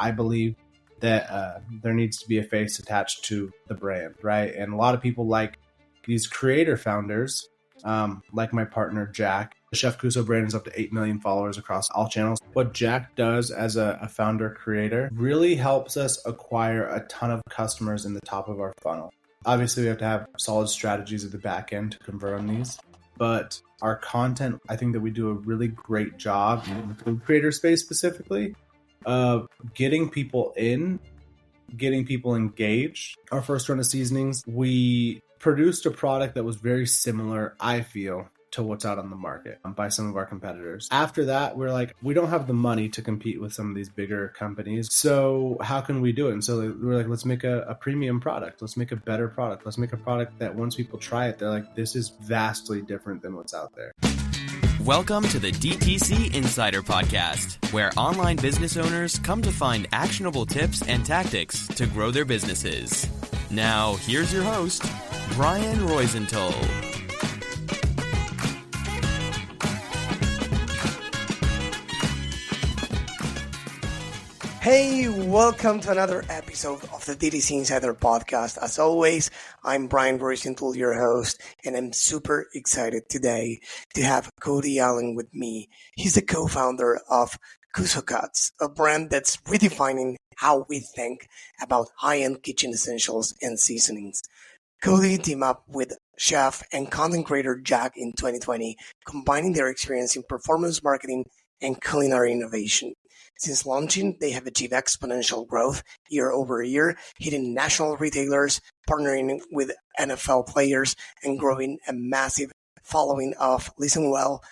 I believe that there needs to be a face attached to the brand, right? And a lot of people like these creator founders, like my partner, Jack. The Chef Cuso brand is up to 8 million followers across all channels. What Jack does as a founder creator really helps us acquire a ton of customers in the top of our funnel. Obviously, we have to have solid strategies at the back end to convert on these. But our content, I think that we do a really great job in the food creator space specifically of getting people in, getting people engaged. Our first run of seasonings, we produced a product that was very similar, I feel, to what's out on the market by some of our competitors. After that, we're like, we don't have the money to compete with some of these bigger companies. So how can we do it? And so we're like, let's make a premium product. Let's make a better product. Let's make a product that once people try it, they're like, this is vastly different than what's out there. Welcome to the DTC Insider podcast, where online business owners come to find actionable tips and tactics to grow their businesses. Now, here's your host, Brian Roisentul. Hey, welcome to another episode of the DTC Insider podcast. As always, I'm Brian Roisentul, your host, and I'm super excited today to have Cody Allen with me. He's the co-founder of Cuso Cuts, a brand that's redefining how we think about high-end kitchen essentials and seasonings. Cody teamed up with chef and content creator Jack in 2020, combining their experience in performance marketing and culinary innovation. Since launching, they have achieved exponential growth year over year, hitting national retailers, partnering with NFL players, and growing a massive following of, listen well,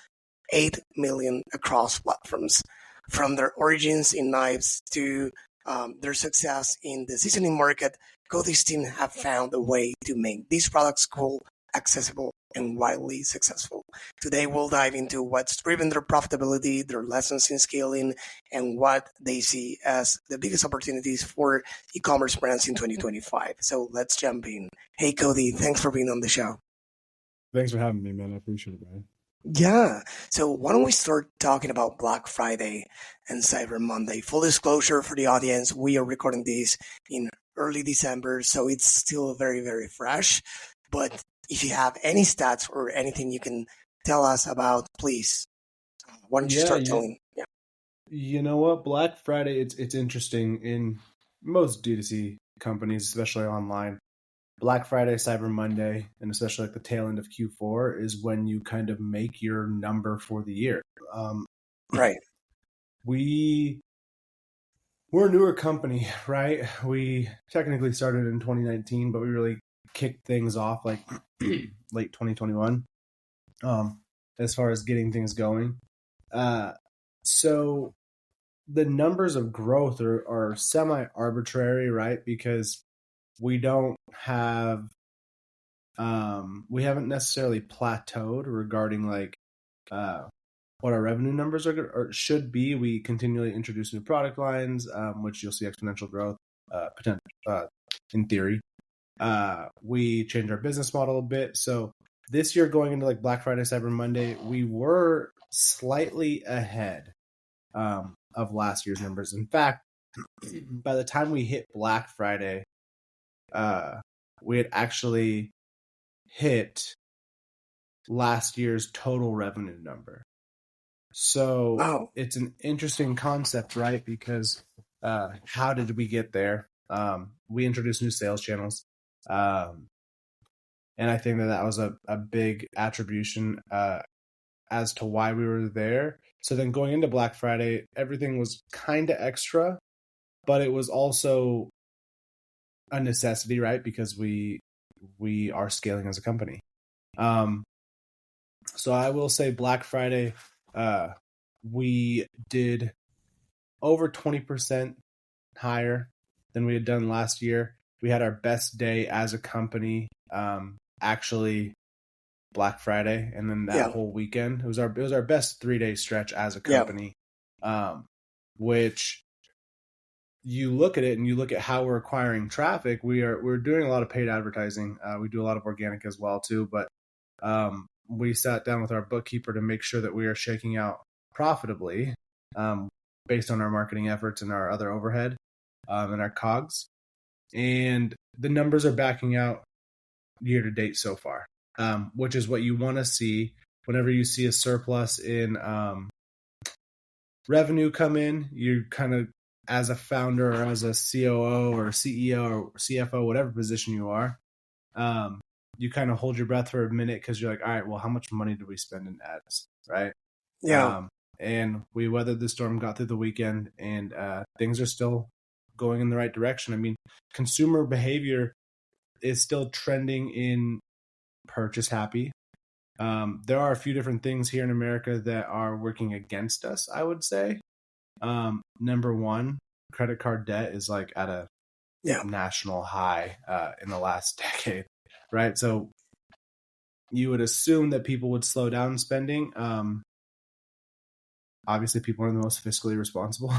8 million across platforms. From their origins in knives to their success in the seasoning market, Cody's team have found a way to make these products cool, accessible, and widely successful. Today, we'll dive into what's driven their profitability, their lessons in scaling, and what they see as the biggest opportunities for e-commerce brands in 2025. So let's jump in. Hey, Cody, thanks for being on the show. Thanks for having me, man. I appreciate it, Brian. Yeah. So why don't we start talking about Black Friday and Cyber Monday? Full disclosure for the audience, we are recording this in early December, so it's still very, very fresh. But if you have any stats or anything you can tell us about, please, why don't you start telling? Yeah. You know what? Black Friday, it's interesting in most D2C companies, especially online. Black Friday, Cyber Monday, and especially like the tail end of Q4 is when you kind of make your number for the year. Right. We're a newer company, right? We technically started in 2019, but we really kicked things off like late 2021 as far as getting things going. So the numbers of growth are semi-arbitrary, right? Because we don't have we haven't necessarily plateaued regarding like what our revenue numbers or should be. We continually introduce new product lines, which you'll see exponential growth potential in theory. We changed our business model a bit. So this year going into like Black Friday, Cyber Monday, we were slightly ahead of last year's numbers. In fact, by the time we hit Black Friday, we had actually hit last year's total revenue number. So It's an interesting concept, right? Because how did we get there? We introduced new sales channels. And I think that was a big attribution as to why we were there. So then going into Black Friday, everything was kind of extra, but it was also a necessity, right? Because we are scaling as a company. So I will say Black Friday, we did over 20% higher than we had done last year. We had our best day as a company, actually Black Friday, and then that whole weekend. It was our best 3-day stretch as a company, which you look at it and you look at how we're acquiring traffic. We're doing a lot of paid advertising. We do a lot of organic as well too, but we sat down with our bookkeeper to make sure that we are shaking out profitably based on our marketing efforts and our other overhead. in our COGS, and the numbers are backing out year to date so far, which is what you want to see whenever you see a surplus in revenue come in. You kind of, as a founder or as a COO or CEO or CFO, whatever position you are, you kind of hold your breath for a minute because you're like, all right, well, how much money do we spend in ads, right? Yeah. And we weathered the storm, got through the weekend, and things are still going in the right direction. I mean, consumer behavior is still trending in purchase happy. There are a few different things here in America that are working against us, I would say. Number one, credit card debt is like at a national high in the last decade, right? So you would assume that people would slow down spending. Obviously, people are the most fiscally responsible.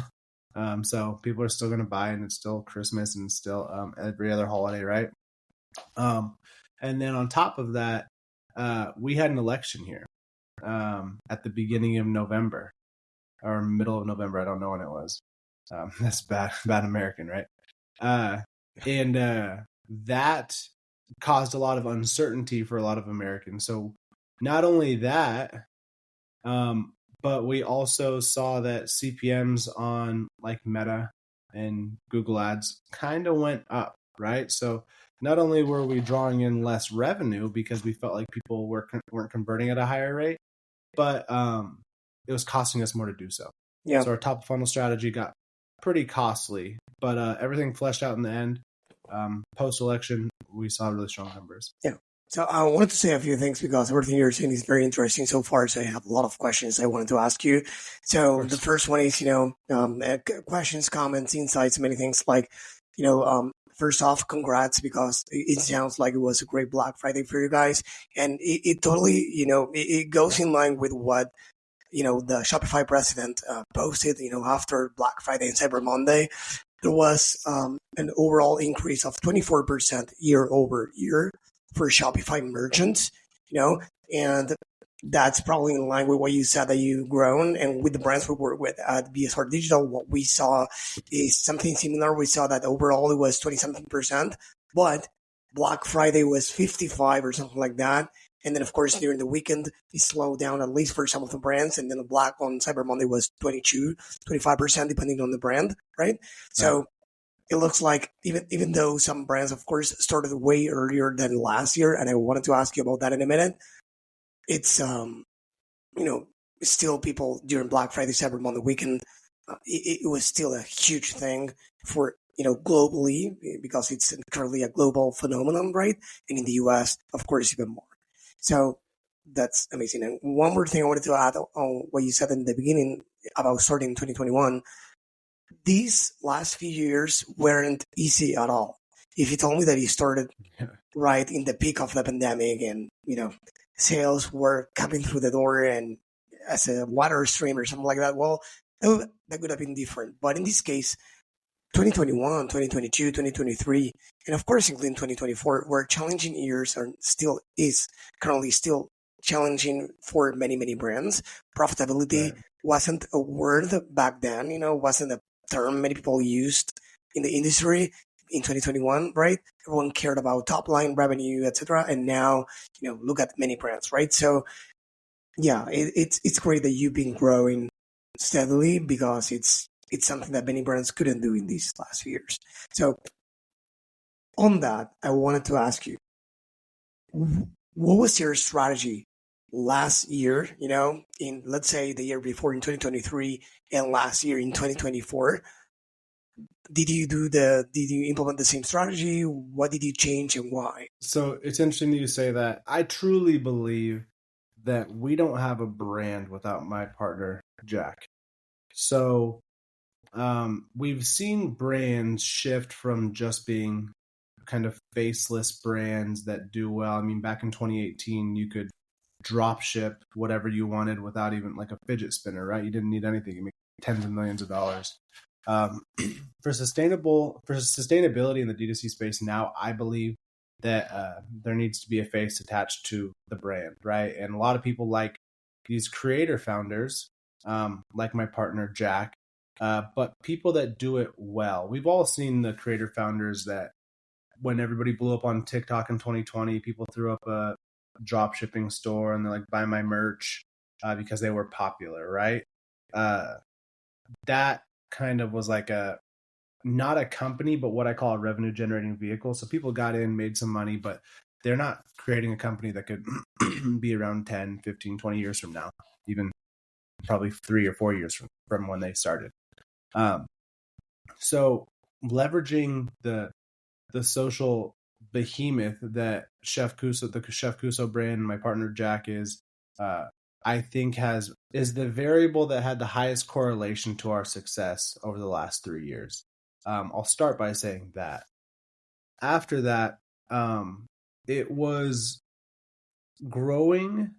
So people are still going to buy, and it's still Christmas and still every other holiday, right? And then on top of that, we had an election here at the beginning of November or middle of November. I don't know when it was. That's bad American, right? And that caused a lot of uncertainty for a lot of Americans. So not only that, but we also saw that CPMs on like Meta and Google Ads kind of went up, right? So not only were we drawing in less revenue because we felt like people weren't converting at a higher rate, but it was costing us more to do so. Yeah. So our top of funnel strategy got pretty costly, but everything fleshed out in the end. Post-election, we saw really strong numbers. Yeah. So I wanted to say a few things because everything you're saying is very interesting so far. So I have a lot of questions I wanted to ask you. So the first one is, questions, comments, insights, many things like, first off, congrats, because it sounds like it was a great Black Friday for you guys. And it totally, it goes in line with what, the Shopify president posted, after Black Friday and Cyber Monday. There was an overall increase of 24% year over year for Shopify merchants, and that's probably in line with what you said that you've grown. And with the brands we work with at BSR Digital, what we saw is something similar. We saw that overall it was 20-something%, but Black Friday was 55 or something like that. And then, of course, during the weekend, it slowed down, at least for some of the brands. And then the Black on Cyber Monday was 25%, depending on the brand, right? So it looks like even though some brands, of course, started way earlier than last year, and I wanted to ask you about that in a minute, it's, still people during Black Friday, Cyber Monday weekend, it was still a huge thing for, globally, because it's currently a global phenomenon, right? And in the US, of course, even more. So that's amazing. And one more thing I wanted to add on what you said in the beginning about starting in 2021. These last few years weren't easy at all. If you told me that you started right in the peak of the pandemic and, sales were coming through the door and as a water stream or something like that, well, that could have been different. But in this case, 2021, 2022, 2023, and of course, including 2024, were challenging years and currently still challenging for many, many brands. Profitability wasn't a word back then, wasn't a term many people used in the industry in 2021, right? Everyone cared about top line revenue, etc. And now, look at many brands, right? So yeah, it's great that you've been growing steadily because it's something that many brands couldn't do in these last few years. So on that, I wanted to ask you, what was your strategy last year, in, let's say, the year before in 2023 and last year in 2024? Did you implement the same strategy? What did you change and why? So it's interesting that you say that. I truly believe that we don't have a brand without my partner, Jack. So we've seen brands shift from just being kind of faceless brands that do well. I mean, back in 2018, you could drop ship whatever you wanted without even like a fidget spinner, right? You didn't need anything. You make tens of millions of dollars. For sustainability in the D2C space now, I believe that there needs to be a face attached to the brand, right? And a lot of people like these creator founders, like my partner Jack, but people that do it well. We've all seen the creator founders that when everybody blew up on TikTok in 2020, people threw up a drop shipping store and they're like, buy my merch because they were popular, right? That kind of was like not a company, but what I call a revenue generating vehicle. So people got in, made some money, but they're not creating a company that could be around 10, 15, 20 years from now, even probably 3 or 4 years from when they started. So leveraging the social behemoth that Chef Cuso, the Chef Cuso brand, and my partner Jack is, I think is the variable that had the highest correlation to our success over the last 3 years. I'll start by saying that. After that, it was growing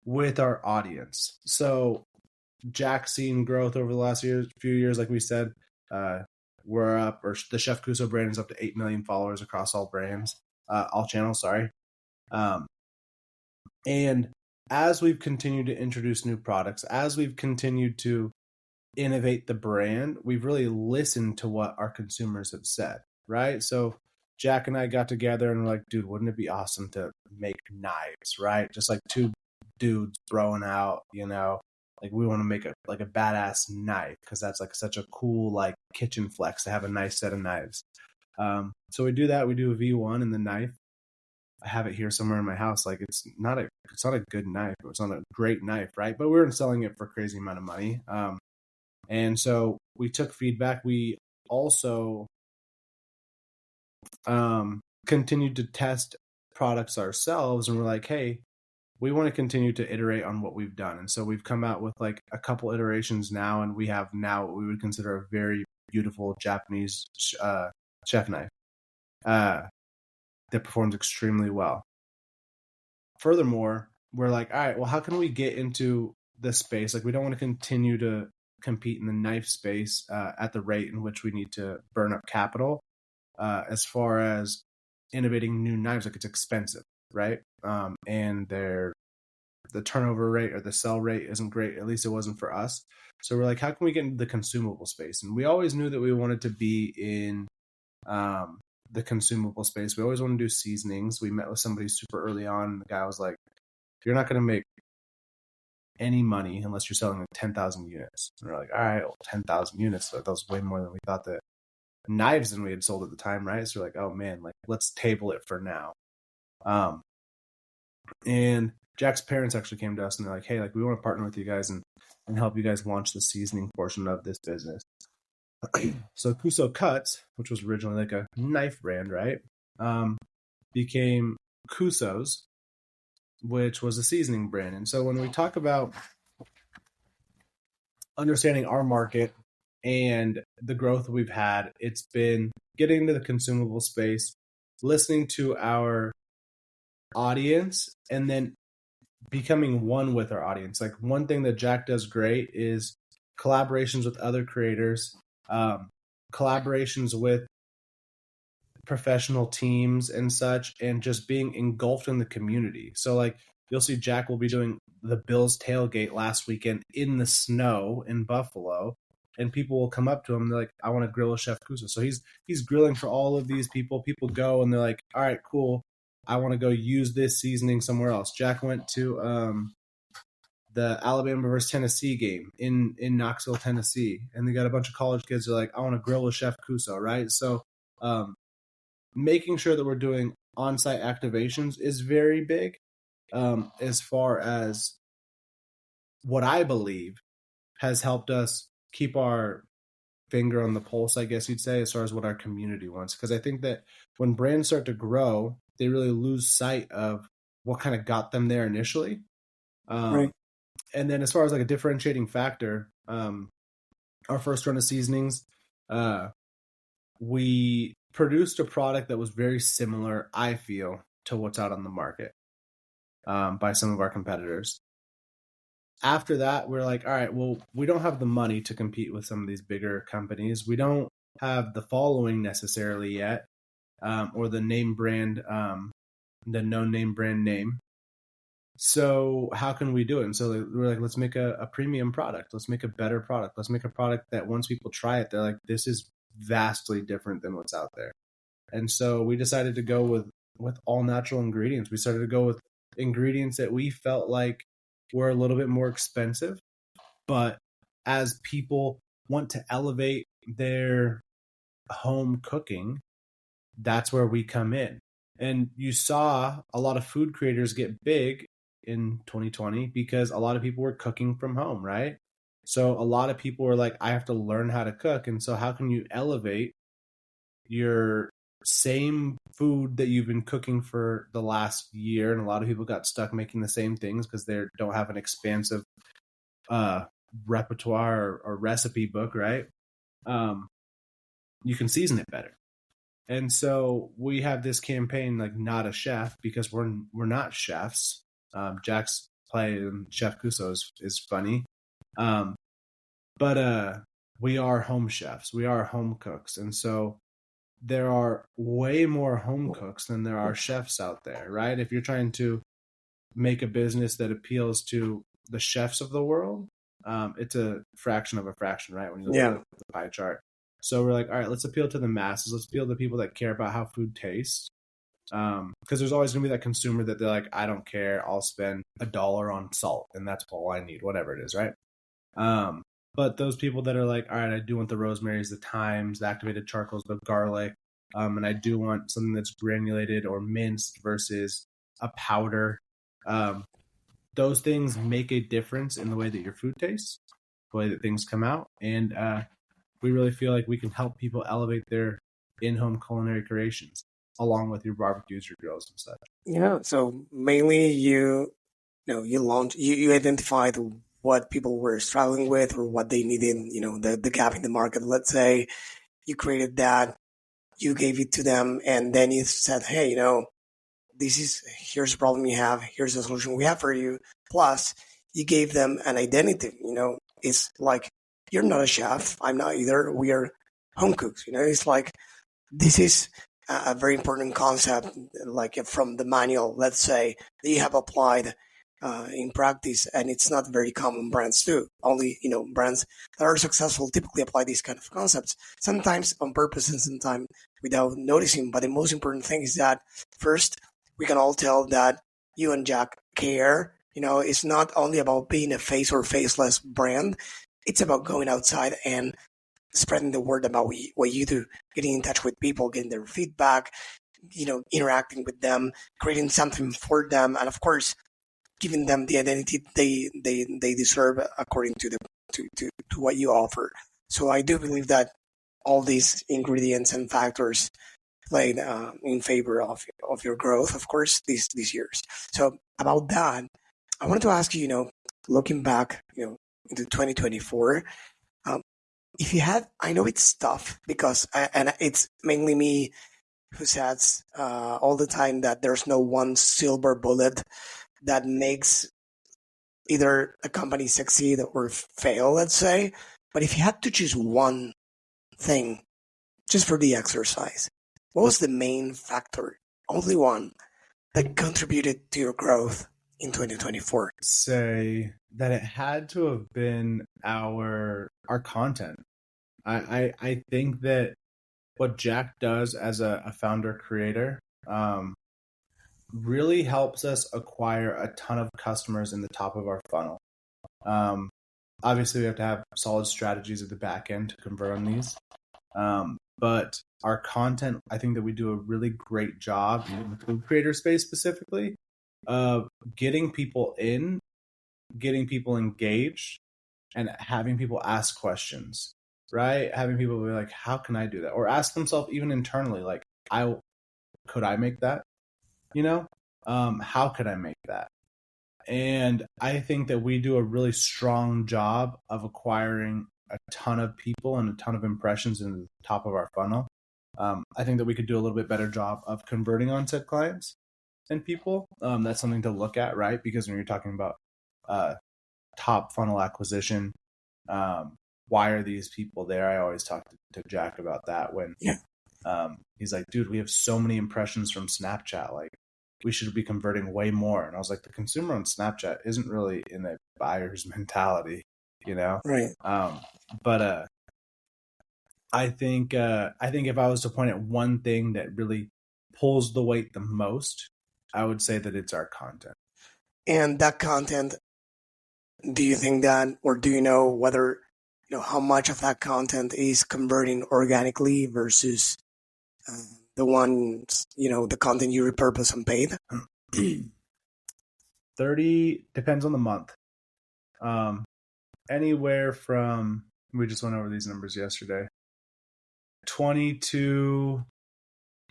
with our audience. So Jack's seen growth over the last few years, like we said. We're up, or the Chef Cuso brand is up to 8 million followers across all brands, all channels, sorry. And as we've continued to introduce new products, as we've continued to innovate the brand, we've really listened to what our consumers have said, right? So Jack and I got together and we're like, dude, wouldn't it be awesome to make knives, right? Just like two dudes throwing out, like we want to make a badass knife because that's like such a cool like kitchen flex to have a nice set of knives. So we do that. We do a V1 and the knife. I have it here somewhere in my house. Like it's not a good knife. It's not a great knife, right? But we weren't selling it for a crazy amount of money. And so we took feedback. We also continued to test products ourselves, and we're like, hey, we want to continue to iterate on what we've done. And so we've come out with like a couple iterations now, and we have now what we would consider a very beautiful Japanese chef knife that performs extremely well. Furthermore, we're like, all right, well, how can we get into this space? Like, we don't want to continue to compete in the knife space at the rate in which we need to burn up capital as far as innovating new knives. Like, it's expensive, right? And the turnover rate or the sell rate isn't great. At least it wasn't for us. So we're like, how can we get into the consumable space? And we always knew that we wanted to be in the consumable space. We always want to do seasonings. We met with somebody super early on. The guy was like, you're not going to make any money unless you're selling like 10,000 units. And we're like, all right, well, 10,000 units. So that was way more than we thought that knives than we had sold at the time, right? So we're like, oh man, like let's table it for now. And Jack's parents actually came to us and they're like, hey, like we want to partner with you guys and help you guys launch the seasoning portion of this business. So Cuso Cuts, which was originally like a knife brand, right, became Cuso's, which was a seasoning brand. And so when we talk about understanding our market and the growth we've had, it's been getting into the consumable space, listening to our audience, and then becoming one with our audience. Like one thing that Jack does great is collaborations with other creators, collaborations with professional teams and such, and just being engulfed in the community. So like you'll see Jack will be doing the Bills tailgate last weekend in the snow in Buffalo, and people will come up to him and they're like, I want to grill a Chef Cuso. So he's grilling for all of these people. People go and they're like, all right, cool, I want to go use this seasoning somewhere else. Jack went to the Alabama versus Tennessee game in Knoxville, Tennessee, and they got a bunch of college kids who are like, I want to grill with Chef Cuso, right? So making sure that we're doing on-site activations is very big as far as what I believe has helped us keep our finger on the pulse, I guess you'd say, as far as what our community wants. Because I think that when brands start to grow, they really lose sight of what kind of got them there initially. Right. And then as far as like a differentiating factor, our first run of seasonings, we produced a product that was very similar, I feel, to what's out on the market by some of our competitors. After that, we're like, all right, well, we don't have the money to compete with some of these bigger companies. We don't have the following necessarily yet, or the name brand, the no name brand name. So how can we do it? And so we're like, let's make a premium product. Let's make a better product. Let's make a product that once people try it, they're like, this is vastly different than what's out there. And so we decided to go with all natural ingredients. We started to go with ingredients that we felt like were a little bit more expensive, but as people want to elevate their home cooking, that's where we come in. And you saw a lot of food creators get big in 2020 because a lot of people were cooking from home, right? So a lot of people were like, I have to learn how to cook. And so how can you elevate your same food that you've been cooking for the last year? And a lot of people got stuck making the same things because they don't have an expansive repertoire or recipe book, right? You can season it better. And so we have this campaign, like Not a Chef, because we're not chefs. Jack's play in Chef Cuso is funny. But we are home chefs. We are home cooks. And so there are way more home cooks than there are chefs out there, right? If you're trying to make a business that appeals to the chefs of the world, it's a fraction of a fraction, right? When you look at the pie chart. So we're like, all right, let's appeal to the masses. Let's appeal to people that care about how food tastes. Because there's always going to be that consumer that they're like, I don't care. I'll spend $1 on salt, and that's all I need, whatever it is, right? But those people that are like, all right, I do want the rosemaries, the thymes, the activated charcoals, the garlic, and I do want something that's granulated or minced versus a powder. Those things make a difference in the way that your food tastes, the way that things come out. And we really feel like we can help people elevate their in-home culinary creations along with your barbecues, your grills and such. Yeah. So mainly you identified what people were struggling with or what they needed, the gap in the market, let's say. You created that, you gave it to them, and then you said, hey, here's the problem you have, here's the solution we have for you. Plus, you gave them an identity. It's like, you're not a chef, I'm not either, we are home cooks. It's like, this is a very important concept, like from the manual, let's say, that you have applied in practice, and it's not very common. Brands do. Only brands that are successful typically apply these kind of concepts, sometimes on purpose and sometimes without noticing. But the most important thing is that first, we can all tell that you and Jack care. It's not only about being a face or faceless brand, it's about going outside and spreading the word about what you do, getting in touch with people, getting their feedback, interacting with them, creating something for them, and of course, giving them the identity they deserve according to what you offer. So I do believe that all these ingredients and factors played in favor of your growth, of course, these years. So about that, I wanted to ask you, looking back, into 2024, if you had, I know it's tough because, and it's mainly me who says all the time that there's no one silver bullet that makes either a company succeed or fail, let's say. But if you had to choose one thing, just for the exercise, what was the main factor, only one, that contributed to your growth in 2024? Say that it had to have been our content. I think that what Jack does as a founder creator really helps us acquire a ton of customers in the top of our funnel. Obviously, we have to have solid strategies at the back end to convert on these. But our content, I think that we do a really great job in the food creator space specifically of getting people in, getting people engaged, and having people ask questions, right? Having people be like, how can I do that? Or ask themselves even internally, like, could I make that? How could I make that? And I think that we do a really strong job of acquiring a ton of people and a ton of impressions in the top of our funnel. I think that we could do a little bit better job of converting on said clients and people. That's something to look at, right? Because when you're talking about top funnel acquisition, why are these people there? I always talk to Jack about that when he's like, dude, we have so many impressions from Snapchat. Like, we should be converting way more. And I was like, the consumer on Snapchat isn't really in a buyer's mentality, you know? Right. But I think if I was to point at one thing that really pulls the weight the most, I would say that it's our content. And that content, do you think that, or do you know whether, how much of that content is converting organically versus the ones, the content you repurpose and paid? 30 depends on the month. Anywhere from, we just went over these numbers yesterday, 22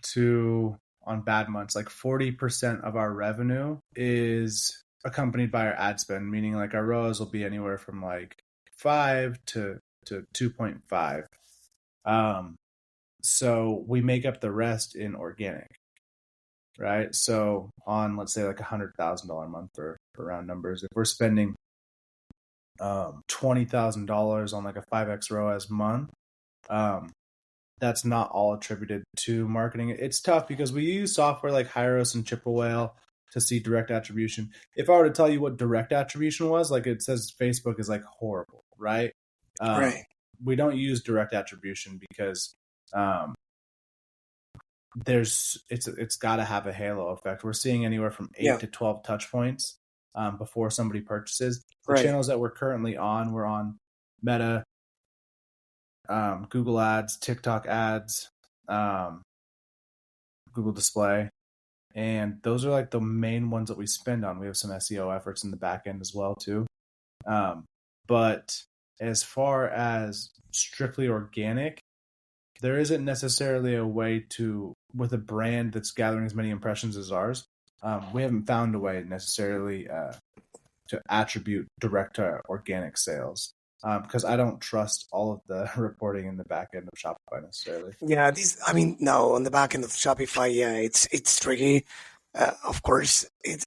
to, on bad months, like 40% of our revenue is accompanied by our ad spend, meaning like our ROAS will be anywhere from like 5 to 2.5. So we make up the rest in organic, right? So on, let's say like $100,000 a month for round numbers, if we're spending $20,000 on like a 5x ROAS month, that's not all attributed to marketing. It's tough because we use software like Hyros and Chipper Whale to see direct attribution. If I were to tell you what direct attribution was, like it says Facebook is like horrible, right? Right. We don't use direct attribution because it's got to have a halo effect. We're seeing anywhere from 8 to 12 touch points before somebody purchases. The channels that we're currently on, we're on Meta, Google Ads, TikTok ads, Google Display, and those are like the main ones that we spend on. We have some SEO efforts in the back end as well too. But as far as strictly organic, there isn't necessarily a way to, with a brand that's gathering as many impressions as ours, we haven't found a way necessarily to attribute direct to organic sales. Because I don't trust all of the reporting in the back end of Shopify necessarily. Yeah, no, on the back end of Shopify, it's tricky. Of course, it's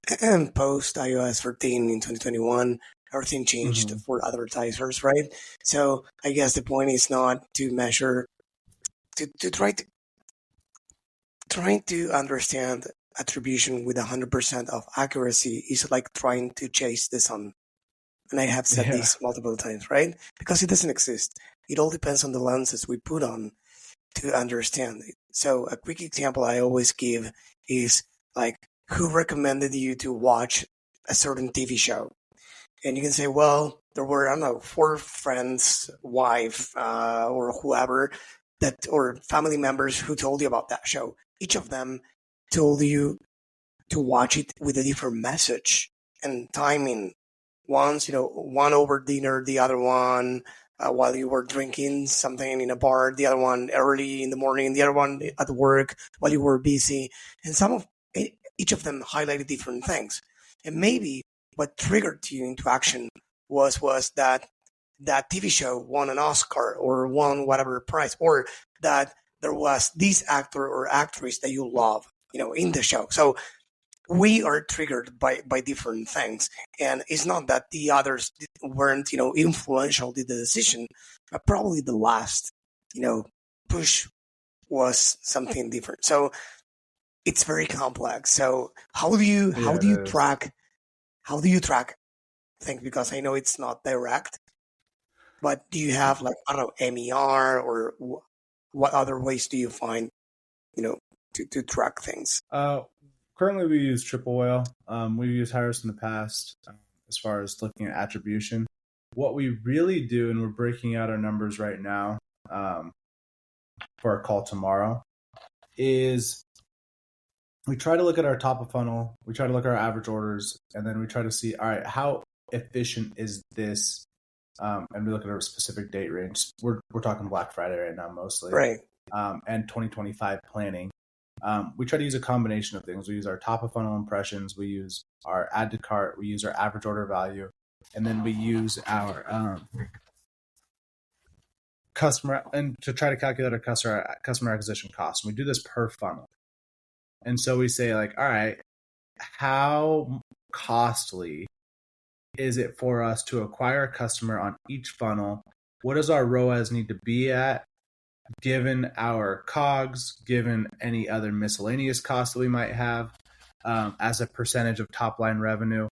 post iOS 13 in 2021, everything changed for advertisers, right? So I guess the point is not to measure, to trying to understand attribution with 100% of accuracy is like trying to chase the sun. And I have said this multiple times, right? Because it doesn't exist. It all depends on the lenses we put on to understand it. So a quick example I always give is like, who recommended you to watch a certain TV show? And you can say, well, there were, I don't know, 4 friends, wife, or whoever, or family members who told you about that show. Each of them told you to watch it with a different message and timing. Once, one over dinner, the other one while you were drinking something in a bar, the other one early in the morning, the other one at work while you were busy. And each of them highlighted different things. And maybe what triggered you into action was that TV show won an Oscar or won whatever prize, or that there was this actor or actress that you love, in the show. So we are triggered by different things. And it's not that the others weren't, influential in the decision, but probably the last, push was something different. So it's very complex. So how do you track things? Because I know it's not direct, but do you have like, I don't know, MER, or what other ways do you find, to track things? Currently, we use Triple Whale. We've used Hyros in the past as far as looking at attribution. What we really do, and we're breaking out our numbers right now for our call tomorrow, is we try to look at our top of funnel, we try to look at our average orders, and then we try to see, all right, how efficient is this? And we look at a specific date range. We're talking Black Friday right now mostly, right? And 2025 planning. We try to use a combination of things. We use our top of funnel impressions, we use our add to cart, we use our average order value, and then we use our customer, and to try to calculate our customer acquisition cost. And we do this per funnel. And so we say like, all right, how costly is it for us to acquire a customer on each funnel? What does our ROAS need to be at, given our COGS, given any other miscellaneous costs that we might have? as a percentage of top line revenue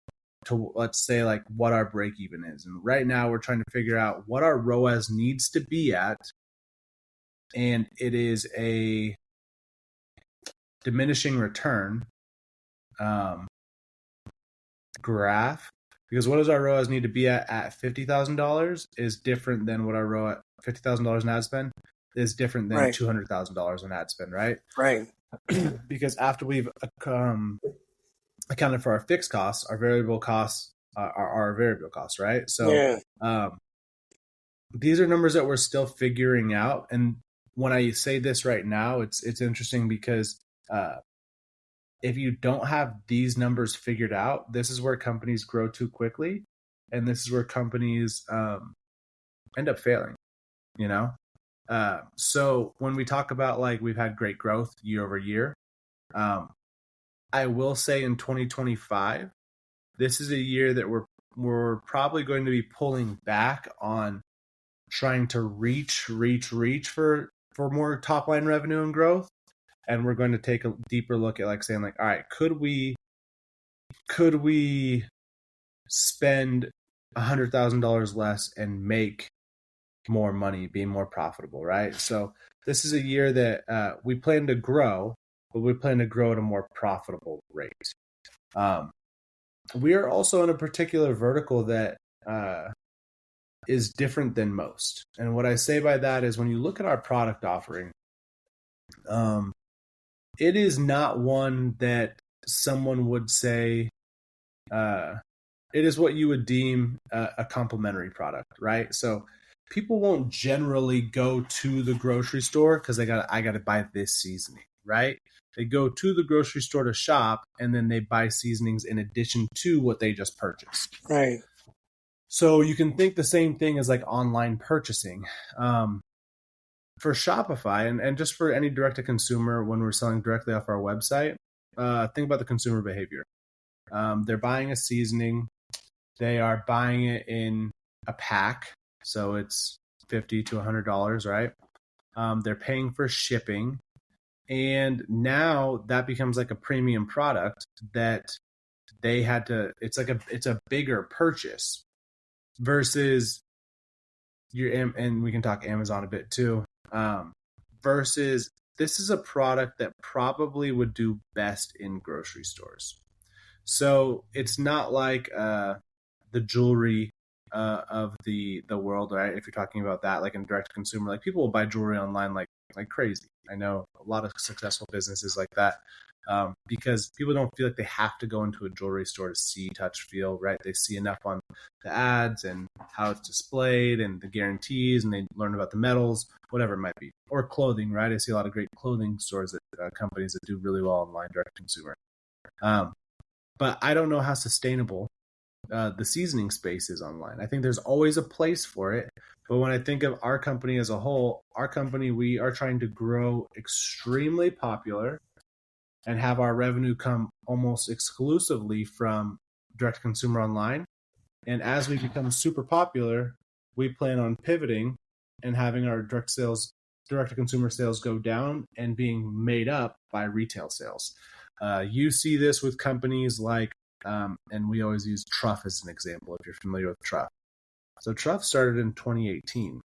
to, let's say, like what our break even is. And right now we're trying to figure out what our ROAS needs to be at. And it is a diminishing return graph, because what does our ROAS need to be at $50,000 is different than what our ROAS, $50,000 in ad spend is different than Right. $200,000 in ad spend, right? Right. Because after we've accounted for our fixed costs, our variable costs are our variable costs, right? So these are numbers that we're still figuring out. And when I say this right now, it's interesting because if you don't have these numbers figured out, this is where companies grow too quickly, and this is where companies end up failing, you know? So when we talk about like we've had great growth year over year, I will say in 2025, this is a year that we're probably going to be pulling back on trying to reach for more top line revenue and growth. And we're going to take a deeper look at like saying like, all right, could we spend $100,000 less and make more money, be more profitable, right? So this is a year that we plan to grow, but we plan to grow at a more profitable rate. We are also in a particular vertical that is different than most. And what I say by that is when you look at our product offering, it is not one that someone would say it is what you would deem a complementary product, right? So people won't generally go to the grocery store because I got to buy this seasoning, right? They go to the grocery store to shop, and then they buy seasonings in addition to what they just purchased. Right. So you can think the same thing as like online purchasing. For Shopify and just for any direct to consumer, when we're selling directly off our website, think about the consumer behavior. They're buying a seasoning. They are buying it in a pack. So it's $50 to $100, right? They're paying for shipping. And now that becomes like a premium product that they had to, it's a bigger purchase versus and we can talk Amazon a bit too. Versus this is a product that probably would do best in grocery stores. So it's not like the jewelry of the world, right? If you're talking about that, like in direct to consumer, like people will buy jewelry online like crazy. I know a lot of successful businesses like that because people don't feel like they have to go into a jewelry store to see, touch, feel, right? They see enough on the ads and how it's displayed and the guarantees, and they learn about the metals, whatever it might be. Or clothing, right? I see a lot of great clothing stores that companies that do really well online direct to consumer. But I don't know how sustainable the seasoning space is online. I think there's always a place for it. But when I think of our company as a whole, we are trying to grow extremely popular and have our revenue come almost exclusively from direct to consumer online. And as we become super popular, we plan on pivoting and having our direct to consumer sales go down and being made up by retail sales. You see this with companies like, and we always use Truff as an example if you're familiar with Truff. So Truff started in 2018,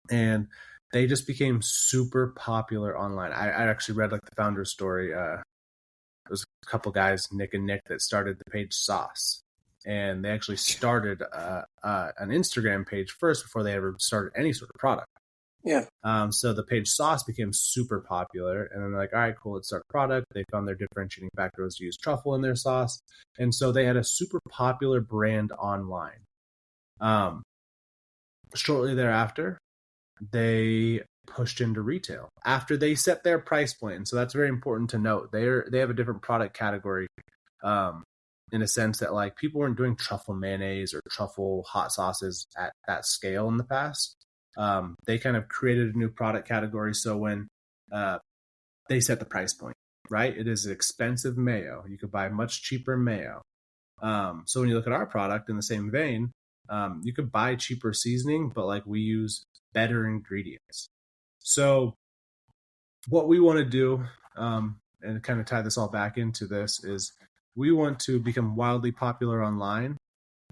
and they just became super popular online. I actually read like the founder's story. It was a couple guys, Nick and Nick, that started the page Sauce, and they actually started an Instagram page first before they ever started any sort of product. Yeah. So the page Sauce became super popular, and then they're like, all right, cool, let's start a product. They found their differentiating factor was to use truffle in their sauce. And so they had a super popular brand online. Shortly thereafter, they pushed into retail after they set their price point. And so that's very important to note. They have a different product category in a sense that like people weren't doing truffle mayonnaise or truffle hot sauces at that scale in the past. They kind of created a new product category. So when they set the price point, right? It is expensive mayo. You could buy much cheaper mayo. So when you look at our product in the same vein, you could buy cheaper seasoning, but like we use better ingredients. So what we want to do and kind of tie this all back into this, is we want to become wildly popular online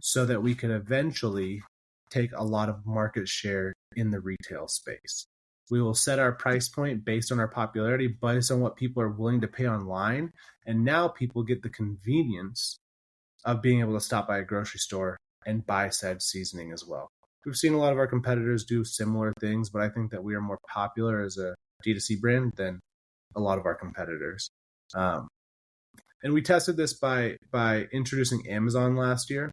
so that we could eventually take a lot of market share in the retail space. We will set our price point based on our popularity, based on what people are willing to pay online. And now people get the convenience of being able to stop by a grocery store and buy said seasoning as well. We've seen a lot of our competitors do similar things, but I think that we are more popular as a D2C brand than a lot of our competitors. And we tested this by introducing Amazon last year.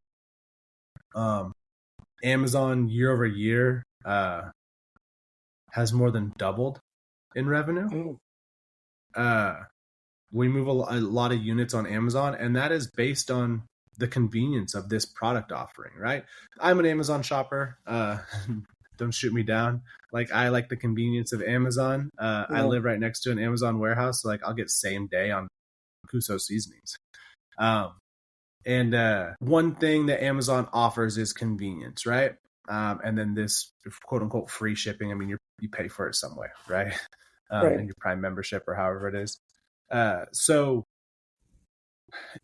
Amazon year over year has more than doubled in revenue. We move a lot of units on Amazon, and that is based on the convenience of this product offering, right? I'm an Amazon shopper. Don't shoot me down. Like, I like the convenience of Amazon. I live right next to an Amazon warehouse, so like I'll get same day on Cuso seasonings. And one thing that Amazon offers is convenience, right? And then this quote unquote free shipping. I mean, you pay for it some way, right? And your Prime membership or however it is. So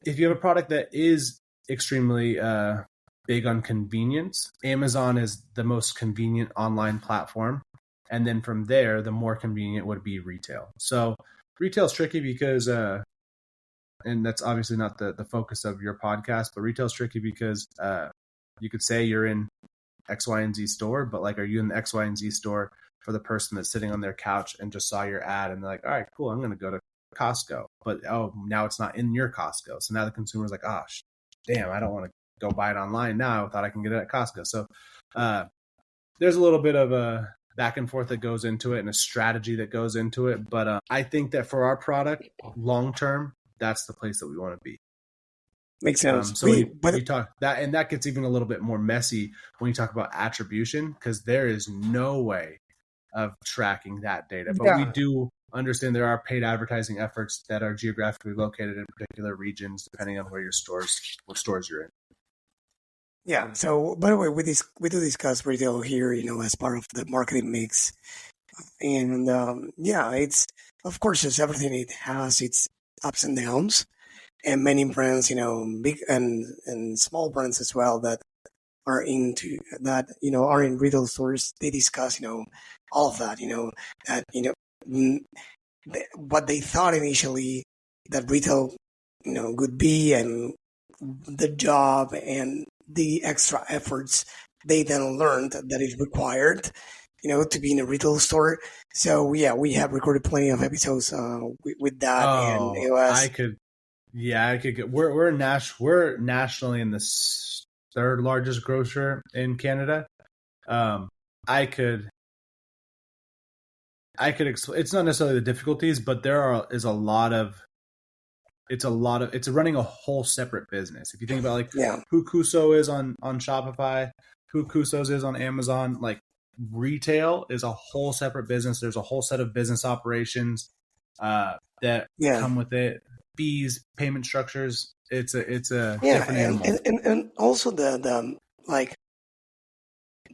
if you have a product that is extremely big on convenience, Amazon is the most convenient online platform. And then from there, the more convenient would be retail. So retail is tricky because, and that's obviously not the focus of your podcast, but retail is tricky because you could say you're in X, Y, and Z store, but like, are you in the X, Y, and Z store for the person that's sitting on their couch and just saw your ad and they're like, all right, cool, I'm going to go to Costco, but now it's not in your Costco. So now the consumer's like, oh, damn, I don't want to go buy it online now. I thought I can get it at Costco. So there's a little bit of a back and forth that goes into it and a strategy that goes into it. But I think that for our product, long term, that's the place that we want to be. Makes sense. So we talk that, and that gets even a little bit more messy when you talk about attribution, because there is no way of tracking that data. But we do understand there are paid advertising efforts that are geographically located in particular regions, depending on where what stores you're in. Yeah. So, by the way, we do discuss retail here, as part of the marketing mix, and it's, of course, as everything, it has its ups and downs, and many brands, big and small brands as well that are into that, are in retail stores. They discuss, all of that, that what they thought initially that retail, would be, and the job and the extra efforts they then learned that is required, to be in a retail store. So we have recorded plenty of episodes with that. Oh, and it was, I could get. We're nationally in the third largest grocer in Canada. I could explain. It's not necessarily the difficulties, but it's running a whole separate business. If you think about who Cuso is on Shopify, who Cuso's is on Amazon, like retail is a whole separate business. There's a whole set of business operations that come with it. Fees, payment structures. It's a different animal. And also the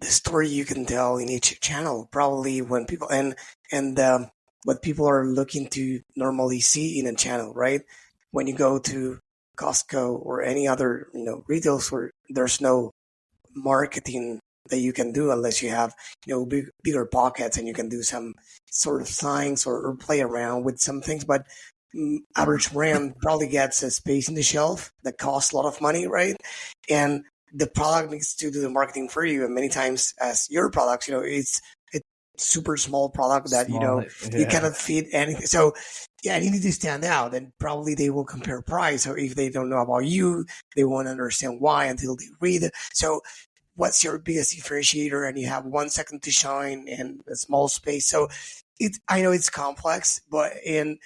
story you can tell in each channel, probably when people and what people are looking to normally see in a channel, right? When you go to Costco or any other, retail store, there's no marketing that you can do unless you have, bigger pockets and you can do some sort of signs or play around with some things. But average brand probably gets a space in the shelf that costs a lot of money, right? And the product needs to do the marketing for you. And many times, as your products, it's super small product that you cannot fit anything. So you need to stand out, and probably they will compare price. Or if they don't know about you, they won't understand why until they read it. So what's your biggest differentiator? And you have 1 second to shine and a small space. So I know it's complex, but in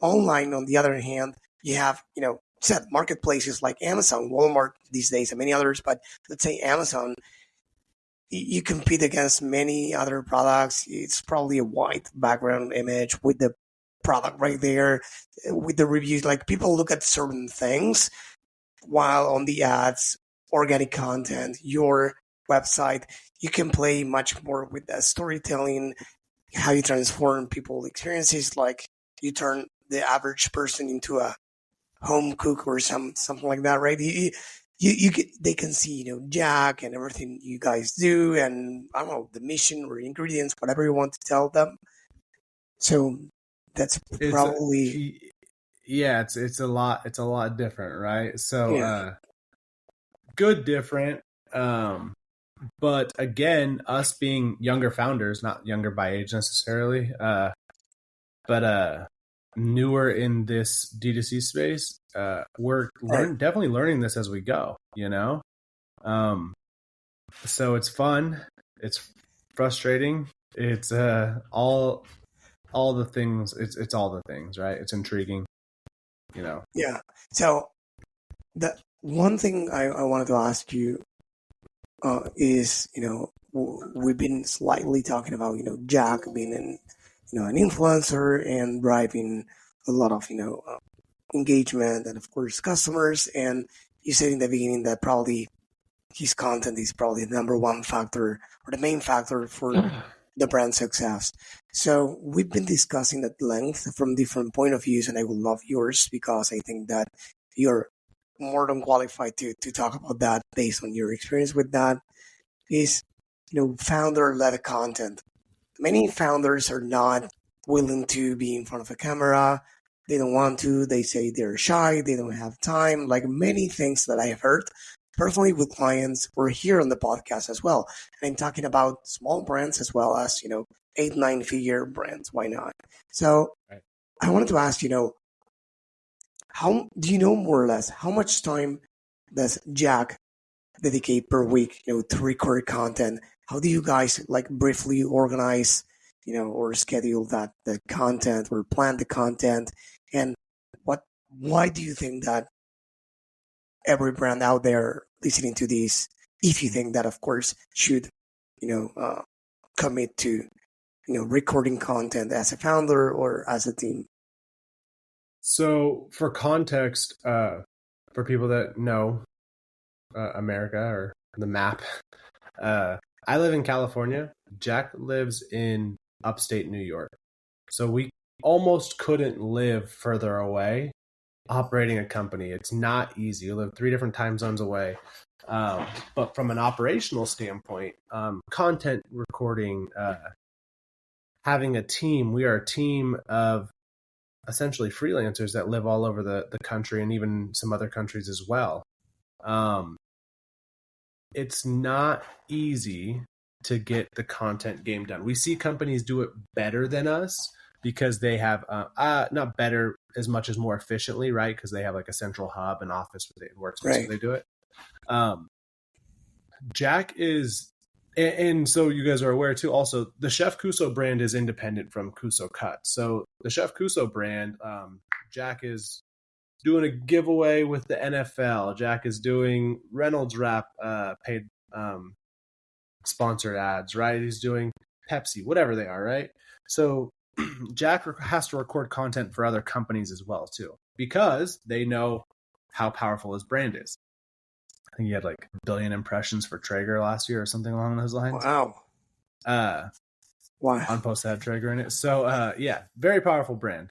online, on the other hand, you have, set marketplaces like Amazon, Walmart these days, and many others. But let's say Amazon, you compete against many other products. It's probably a white background image with the product right there, with the reviews. Like, people look at certain things, while on the ads, organic content, your website, you can play much more with that storytelling, how you transform people experiences. Like, you turn the average person into a home cook or something like that, right? They can see, Jack and everything you guys do, and I don't know, the mission or ingredients, whatever you want to tell them. So that's probably it's a lot different, right? So yeah. Good different. But again, us being younger founders, not younger by age necessarily, but newer in this D2C space, we're definitely learning this as we go, so it's fun, it's frustrating, it's all the things, it's all the things, right? It's intriguing, Yeah. So the one thing I wanted to ask you is, we've been slightly talking about, Jack being an influencer and driving a lot of, engagement and of course customers. And you said in the beginning that probably his content is probably the number one factor or the main factor for the brand success. So we've been discussing at length from different point of views, and I will love yours because I think that you're more than qualified to talk about that based on your experience with that. Is founder-led content. Many founders are not willing to be in front of a camera. They don't want to. They say they're shy. They don't have time. Like many things that I have heard personally with clients or here on the podcast as well. And I'm talking about small brands as well as, 8-9 figure brands. Why not? So right. I wanted to ask, how do you know more or less how much time does Jack dedicate per week, to record content? How do you guys briefly organize, or schedule the content or plan the content? And why do you think that every brand out there listening to this, if you think that, of course, should, commit to, recording content as a founder or as a team? So for context, for people that know America or the map, I live in California. Jack lives in upstate New York. So we almost couldn't live further away operating a company. It's not easy. We live 3 different time zones away. But from an operational standpoint, content recording, having a team, we are a team of essentially freelancers that live all over the country and even some other countries as well. It's not easy to get the content game done. We see companies do it better than us because they have not better as much as more efficiently, right? Because they have a central hub and office where it works, right. So they do it. Jack is, and so you guys are aware too, also the Chef Cuso brand is independent from Cuso Cuts. So the Chef Cuso brand, Jack is doing a giveaway with the NFL. Jack is doing Reynolds Wrap paid sponsored ads, right? He's doing Pepsi, whatever they are, right? So Jack has to record content for other companies as well too, because they know how powerful his brand is. I think he had 1 billion impressions for Traeger last year or something along those lines. Wow. Wow. On post that had Traeger in it. So yeah, very powerful brand.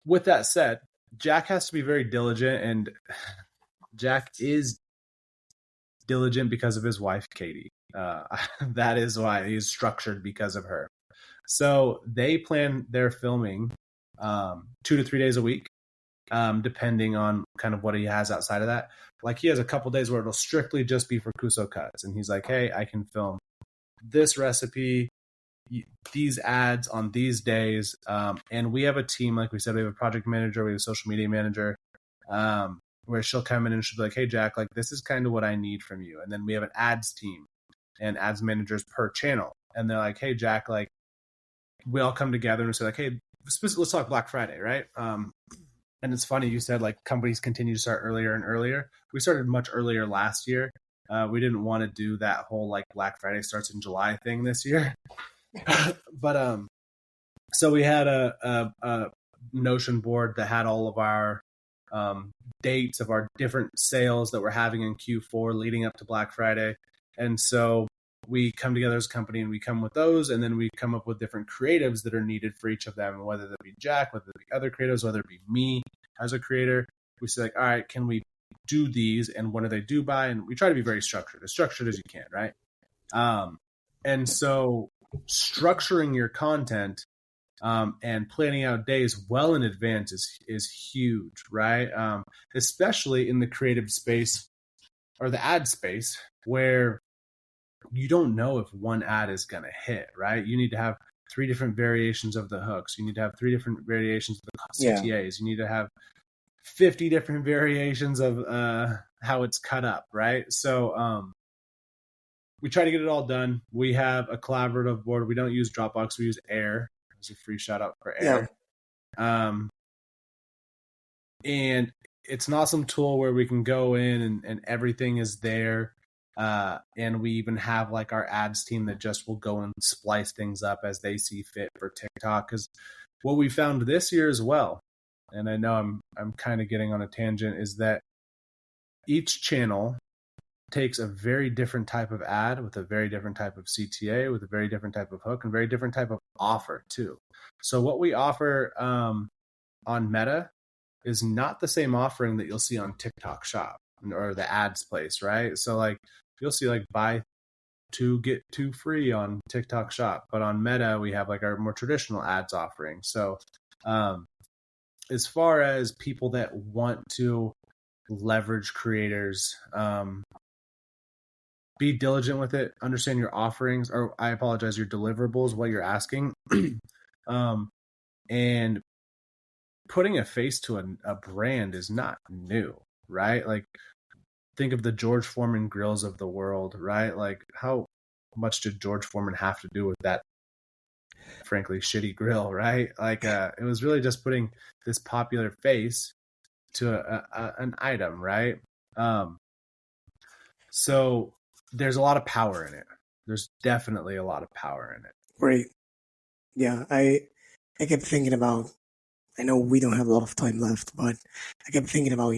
With that said, Jack has to be very diligent, and Jack is diligent because of his wife, Katie. That is why he's structured, because of her. So they plan their filming 2 to 3 days a week, depending on kind of what he has outside of that. He has a couple days where it'll strictly just be for Cuso Cuts, and he's like, hey, I can film this recipe, these ads on these days, and we have a team. Like we said, we have a project manager, we have a social media manager, where she'll come in and she'll be like, hey, Jack, this is kind of what I need from you. And then we have an ads team and ads managers per channel, and they're like, hey, Jack, we all come together and say hey, let's talk Black Friday, right? And it's funny, you said companies continue to start earlier and earlier. We started much earlier last year. We didn't want to do that whole Black Friday starts in July thing this year. But so we had a Notion board that had all of our dates of our different sales that we're having in Q4 leading up to Black Friday. And so we come together as a company and we come with those, and then we come up with different creatives that are needed for each of them, whether that be Jack, whether it be other creatives, whether it be me as a creator. We say like, all right, can we do these, and what do they do by? And we try to be very structured, as structured as you can, right? And so structuring your content and planning out days well in advance is huge, right? Especially in the creative space or the ad space, where you don't know if one ad is going to hit, right? You need to have 3 different variations of the hooks. You need to have 3 different variations of the CTAs. Yeah. You need to have 50 different variations of how it's cut up, right? So we try to get it all done. We have a collaborative board. We don't use Dropbox. We use Air. There's a free shout out for Air. Yeah. And it's an awesome tool where we can go in and everything is there. And we even have like our ads team that just will go and splice things up as they see fit for TikTok. Because what we found this year as well, and I know I'm kind of getting on a tangent, is that each channel takes a very different type of ad with a very different type of CTA, with a very different type of hook, and very different type of offer too. So what we offer on Meta is not the same offering that you'll see on TikTok Shop or the ads place, right? So like you'll see like buy 2 get 2 free on TikTok Shop, but on Meta we have like our more traditional ads offering. So as far as people that want to leverage creators, be diligent with it, understand your offerings, or I apologize, your deliverables, what you're asking, and putting a face to a brand is not new, right? Like think of the George Foreman grills of the world, right? Like how much did George Foreman have to do with that, frankly, shitty grill, right? Like it was really just putting this popular face to an item, right? So there's a lot of power in it. There's definitely a lot of power in it. Right. Yeah, I kept thinking about, I know we don't have a lot of time left, but I kept thinking about,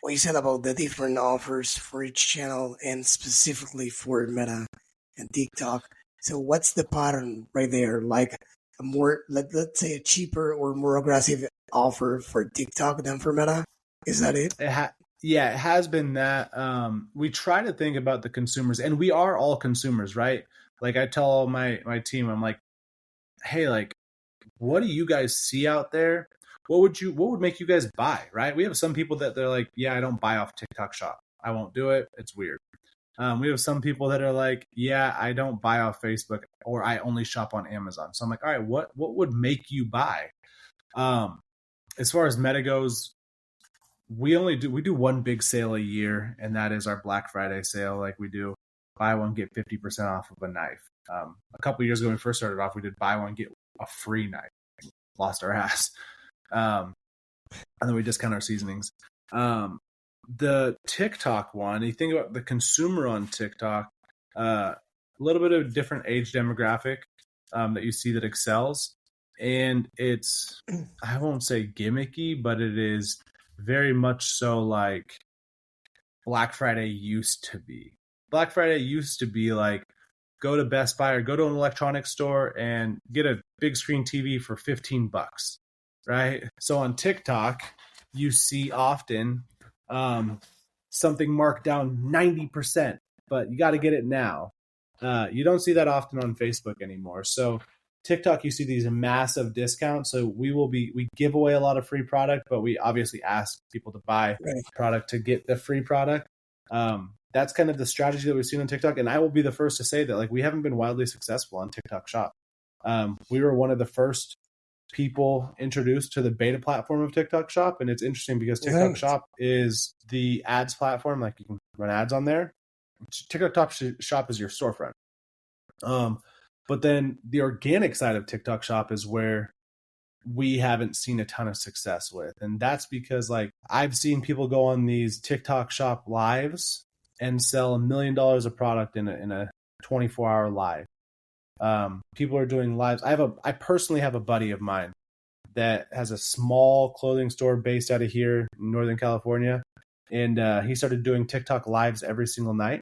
what you said about the different offers for each channel and specifically for Meta and TikTok. So what's the pattern right there? Like a more, let's say a cheaper or more aggressive offer for TikTok than for Meta? Is that it? Yeah, it has been that. We try to think about the consumers, and we are all consumers, right? Like I tell all my team, I'm like, hey, like, what do you guys see out there? What would make you guys buy, right? We have some people that they're like, yeah, I don't buy off TikTok Shop. I won't do it. It's weird. We have some people that are like, yeah, I don't buy off Facebook, or I only shop on Amazon. So I'm like, all right, what would make you buy? As far as Meta goes, we do one big sale a year, and that is our Black Friday sale. Like we do buy one, get 50% off of a knife. A couple of years ago when we first started off, we did buy one, get a free knife. Lost our ass. And then we discount our seasonings. The TikTok one, you think about the consumer on TikTok, a little bit of different age demographic that you see that excels. And it's, I won't say gimmicky, but it is very much so like Black Friday used to be. Black Friday used to be like, go to Best Buy or go to an electronics store and get a big screen TV for $15, right? So on TikTok, you see often something marked down 90%, but you got to get it now. You don't see that often on Facebook anymore. So TikTok, you see these massive discounts. So we give away a lot of free product, but we obviously ask people to buy product to get the free product. That's kind of the strategy that we've seen on TikTok. And I will be the first to say that like we haven't been wildly successful on TikTok Shop. We were one of the first people introduced to the beta platform of TikTok Shop. And it's interesting because TikTok Shop is the ads platform. Like you can run ads on there. TikTok Shop is your storefront. But then the organic side of TikTok Shop is where we haven't seen a ton of success with. And that's because like I've seen people go on these TikTok Shop lives and sell $1 million of product in a 24-hour live. People are doing lives. I personally have a buddy of mine that has a small clothing store based out of here in Northern California. And he started doing TikTok lives every single night.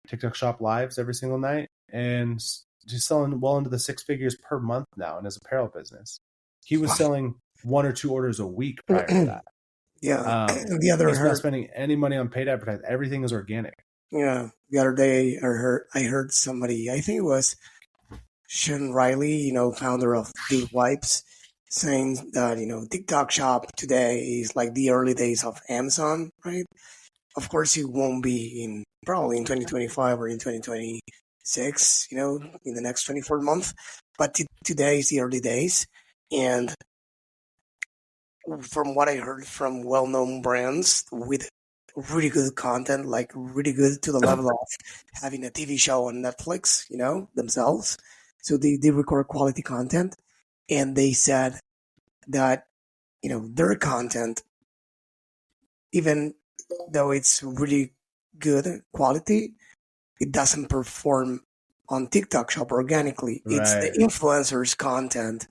TikTok shop lives every single night, and he's selling well into the 6 figures per month now in his apparel business. He was selling 1 or 2 orders a week prior to that. Yeah. The other he's not spending any money on paid advertising. Everything is organic. Yeah. The other day I heard somebody, I think it was Sean Riley, founder of Dude Wipes, saying that, TikTok shop today is like the early days of Amazon, right? Of course, it won't be probably in 2025 or in 2026, in the next 24 months. But today is the early days. And from what I heard from well-known brands with really good content, like really good to the level of having a TV show on Netflix, themselves. So they record quality content. And they said that, their content, even though it's really good quality, it doesn't perform on TikTok shop organically. Right. It's the influencers' content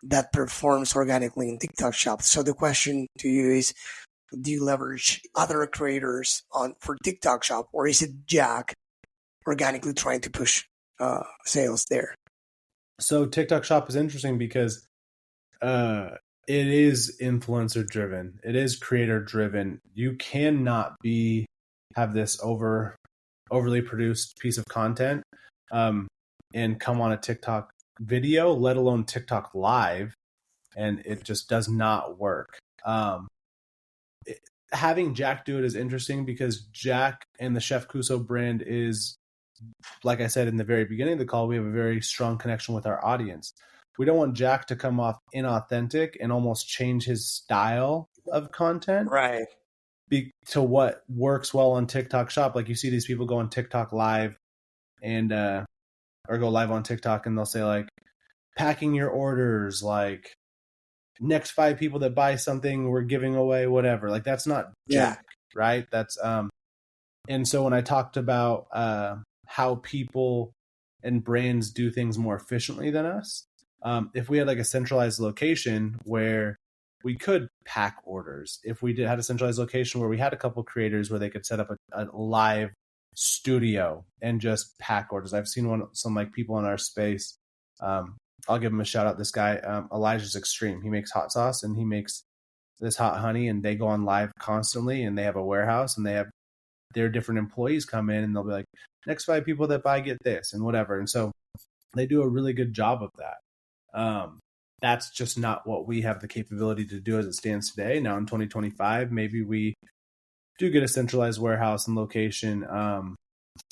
that performs organically in TikTok shop. So the question to you is, do you leverage other creators for TikTok shop, or is it Jack organically trying to push sales there? So TikTok shop is interesting because it is influencer driven. It is creator driven. You cannot have this overly produced piece of content and come on a TikTok video, let alone TikTok live, and it just does not work. Having Jack do it is interesting because Jack and the Chef Cuso brand is, like I said in the very beginning of the call, we have a very strong connection with our audience. We don't want Jack to come off inauthentic and almost change his style of content. Right. To what works well on TikTok shop. Like you see these people go on TikTok live and or go live on TikTok and they'll say like packing your orders, like next 5 people that buy something we're giving away whatever. Like that's not Jack, right? That's and so when I talked about how people and brands do things more efficiently than us, if we had like a centralized location where we could pack orders, if we had a centralized location where we had a couple creators where they could set up a live studio and just pack orders. I've seen some like people in our space. I'll give him a shout out. This guy, Elijah's Extreme. He makes hot sauce and he makes this hot honey, and they go on live constantly, and they have a warehouse and they have their different employees come in and they'll be like, next 5 people that buy get this and whatever. And so they do a really good job of that. That's just not what we have the capability to do as it stands today. Now in 2025, maybe we do get a centralized warehouse and location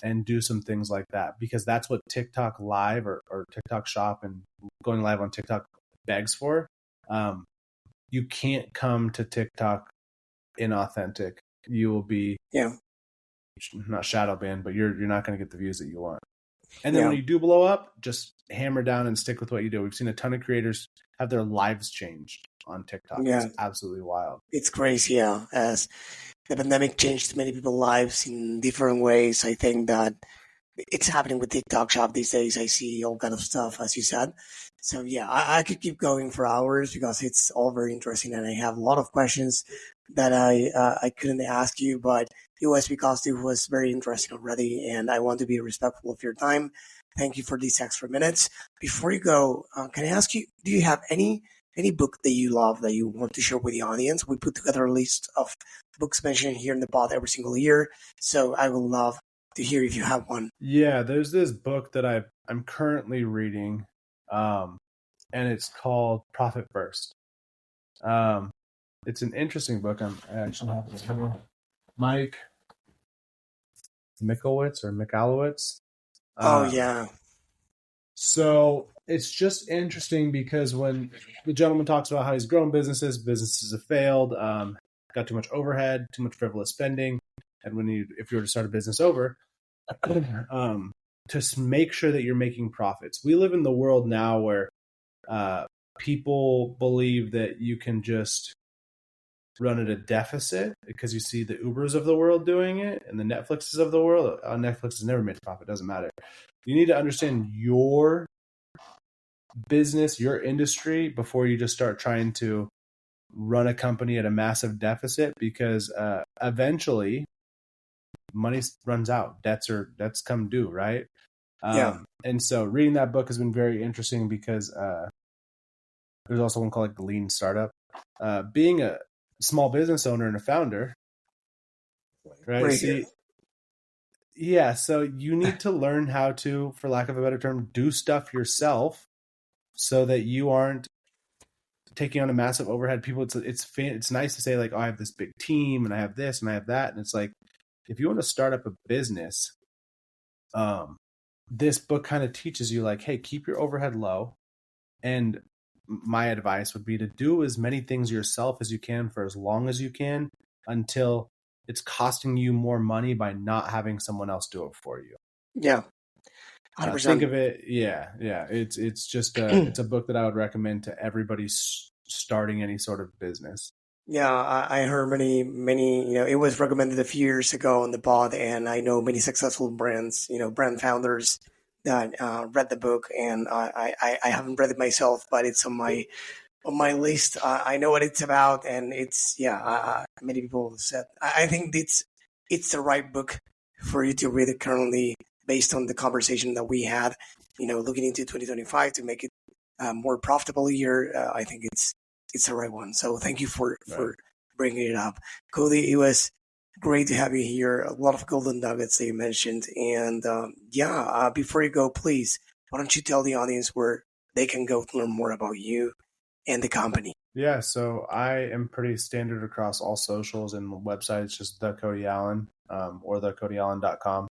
and do some things like that, because that's what TikTok live or TikTok shop and going live on TikTok begs for. You can't come to TikTok inauthentic. You will be not shadow banned, but you're not going to get the views that you want. And then when you do blow up, just hammer down and stick with what you do. We've seen a ton of creators have their lives changed on TikTok. Yeah. It's absolutely wild. It's crazy, yeah. As the pandemic changed many people's lives in different ways, I think that it's happening with TikTok shop these days. I see all kind of stuff, as you said. So yeah, I could keep going for hours because it's all very interesting, and I have a lot of questions that I couldn't ask you, but it was because it was very interesting already, and I want to be respectful of your time. Thank you for these extra minutes. Before you go, can I ask you, do you have any book that you love that you want to share with the audience? We put together a list of books mentioned here in the pod every single year, so I would love to hear if you have one. Yeah, there's this book that I'm currently reading, and it's called Profit First. It's an interesting book. I actually have it here. Mike Michalowicz. Oh, yeah. So it's just interesting because when the gentleman talks about how he's grown businesses have failed, got too much overhead, too much frivolous spending, and if you were to start a business over, to make sure that you're making profits. We live in the world now where people believe that you can just run at a deficit because you see the Ubers of the world doing it and the Netflixes of the world. Netflix has never made a profit. It doesn't matter. You need to understand your business, your industry, before you just start trying to run a company at a massive deficit, because eventually money runs out, debts come due, right? Yeah. And so reading that book has been very interesting because there's also one called like the Lean Startup. Being a small business owner and a founder, right? Right. See, yeah, so you need to learn how to, for lack of a better term, do stuff yourself so that you aren't taking on a massive overhead. People, it's nice to say like, oh, I have this big team and I have this and I have that. And it's like, if you want to start up a business, this book kind of teaches you like, hey, keep your overhead low. And my advice would be to do as many things yourself as you can for as long as you can until it's costing you more money by not having someone else do it for you. Yeah. 100%. Think of it. Yeah. It's just it's a book that I would recommend to everybody starting any sort of business. Yeah, I heard many, it was recommended a few years ago on the pod, and I know many successful brands, brand founders that read the book, and I haven't read it myself, but it's on my list. I know what it's about, and it's, many people said, I think it's the right book for you to read it currently based on the conversation that we had, looking into 2025 to make it a more profitable year. I think it's the right one. So thank you for bringing it up. Cody, it was great to have you here. A lot of golden nuggets that you mentioned. And before you go, please, why don't you tell the audience where they can go to learn more about you and the company? Yeah, so I am pretty standard across all socials and websites, just the Cody Allen or thecodyallen.com.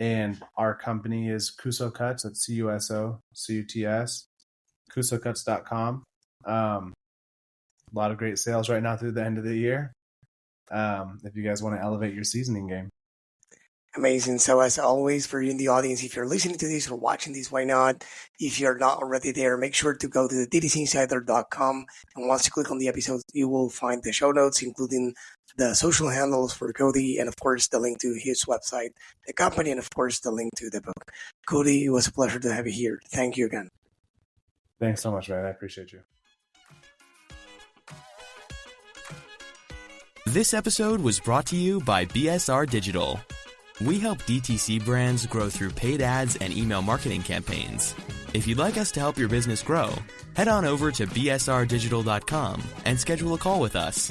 And our company is Cuso Cuts. That's CUSOCUTS, cusocuts.com. A lot of great sales right now through the end of the year. If you guys want to elevate your seasoning game. Amazing. So as always, for you in the audience, if you're listening to this or watching this, why not? If you're not already there, make sure to go to the DTCinsider.com. And once you click on the episode, you will find the show notes, including the social handles for Cody, and of course, the link to his website, the company, and of course, the link to the book. Cody, it was a pleasure to have you here. Thank you again. Thanks so much, man. I appreciate you. This episode was brought to you by BSR Digital. We help DTC brands grow through paid ads and email marketing campaigns. If you'd like us to help your business grow, head on over to bsrdigital.com and schedule a call with us.